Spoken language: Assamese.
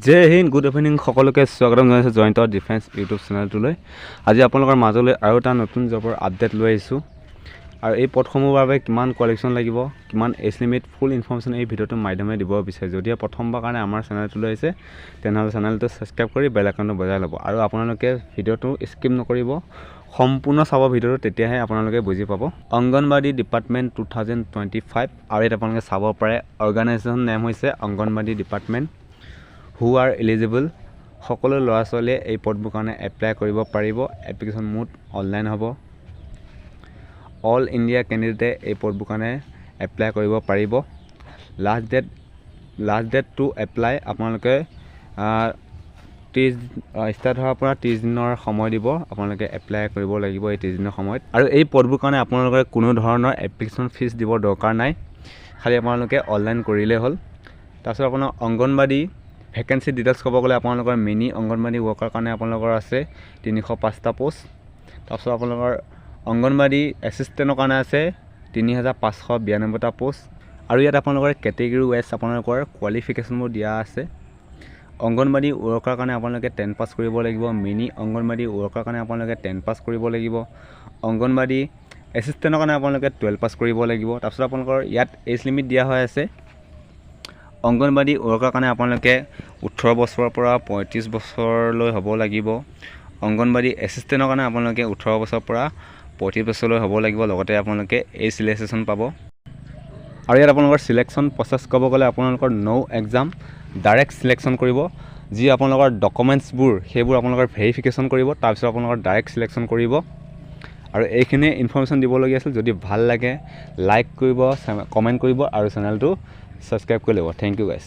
জয় হিন্দ, গুড ইভিনিং সকলোকে স্বাগতম জনাইছোঁ জয়ন্ত ডিফেন্স ইউটিউব চেনেলটোলৈ। আজি আপোনালোকৰ মাজলৈ আৰু এটা নতুন জবৰ আপডেট লৈ আহিছোঁ। আৰু এই পদসমূহৰ বাবে কিমান কোৱালিফিকেশ্যন লাগিব, কিমান এজ লিমিট, ফুল ইনফৰ্মেশ্যন এই ভিডিঅ'টোৰ মাধ্যমেৰে দিব বিচাৰিছোঁ। যদি প্ৰথমবাৰ কাৰণে আমাৰ চেনেলটোলৈ আহিছে তেনেহ'লে চেনেলটো ছাবস্ক্ৰাইব কৰি বেল আইকনটো বজাই ল'ব আৰু আপোনালোকে ভিডিঅ'টো স্কিপ নকৰিব, সম্পূৰ্ণ চাব ভিডিঅ'টো, তেতিয়াহে আপোনালোকে বুজি পাব। অংগনবাদী ডিপাৰ্টমেণ্ট 2025 আৰু ইয়াত আপোনালোকে চাব পাৰে অৰ্গেনাইজেশ্যন নেম হৈছে অংগনবাদী ডিপাৰ্টমেণ্ট। হু আৰ এলিজিবল, সকলো ল'ৰা ছোৱালীয়ে এই পদবোৰ কাৰণে এপ্লাই কৰিব পাৰিব। এপ্লিকেশ্যন মোড অনলাইন হ'ব। অল ইণ্ডিয়া কেণ্ডিডেটে এই পদবোৰ কাৰণে এপ্লাই কৰিব পাৰিব। লাষ্ট ডেট টু এপ্লাই আপোনালোকে 30 ষ্টাৰ্ট হোৱাৰ পৰা 30 দিনৰ সময় দিব, আপোনালোকে এপ্লাই কৰিব লাগিব এই 30 দিনৰ সময়ত। আৰু এই পদবোৰ কাৰণে আপোনালোকে কোনো ধৰণৰ এপ্লিকেশ্যন ফিজ দিব দৰকাৰ নাই, খালি আপোনালোকে অনলাইন কৰিলেই হ'ল। তাৰপিছত আপোনাৰ অংগনবাদী ভেকেঞ্চি ডিটেইলছ ক'ব গ'লে আপোনালোকৰ মিনি অংগনবাদী ৱৰ্কাৰ কাৰণে আপোনালোকৰ আছে 305টা পোষ্ট। তাৰপিছত আপোনালোকৰ অংগনবাদী এছিষ্টেণ্টৰ কাৰণে আছে 3592টা পোষ্ট। আৰু ইয়াত আপোনালোকৰ কেটেগৰী ৱাইজ আপোনালোকৰ কোৱালিফিকেশ্যনবোৰ দিয়া আছে। অংগনবাদী ৱৰ্কাৰ কাৰণে আপোনালোকে 10 পাছ কৰিব লাগিব, মিনি অংগনবাদী ৱৰ্কাৰ কাৰণে আপোনালোকে 10 পাছ কৰিব লাগিব, অংগনবাদী এছিষ্টেণ্টৰ কাৰণে আপোনালোকে 12 পাছ কৰিব লাগিব। তাৰপিছত আপোনালোকৰ ইয়াত এজ লিমিট দিয়া হৈ আছে। অংগনবাদী ৱৰ্কাৰ কাৰণে আপোনালোকে 18 বছৰৰ পৰা 35 বছৰলৈ হ'ব লাগিব। অংগনবাদী এছিষ্টেণ্টৰ কাৰণে আপোনালোকে 18 বছৰৰ পৰা 35 বছৰলৈ হ'ব লাগিব, লগতে আপোনালোকে এই ৰিলেক্সেশ্যন পাব। আৰু ইয়াত আপোনালোকৰ চিলেকশ্যন প্ৰচেছ ক'ব গ'লে আপোনালোকৰ ন' এক্সাম ডাইৰেক্ট চিলেকশ্যন কৰিব। যি আপোনালোকৰ ডকুমেণ্টছবোৰ সেইবোৰ আপোনালোকৰ ভেৰিফিকেশ্যন কৰিব, তাৰপিছত আপোনালোকৰ ডাইৰেক্ট চিলেকশ্যন কৰিব। আৰু এইখিনিয়ে ইনফৰ্মেশ্যন দিবলগীয়া আছিল। যদি ভাল লাগে লাইক কৰিব, কমেণ্ট কৰিব আৰু চেনেলটো ছাবস্ক্ৰাইব কৰি ল'ব। থেংক ইউ গাইছ।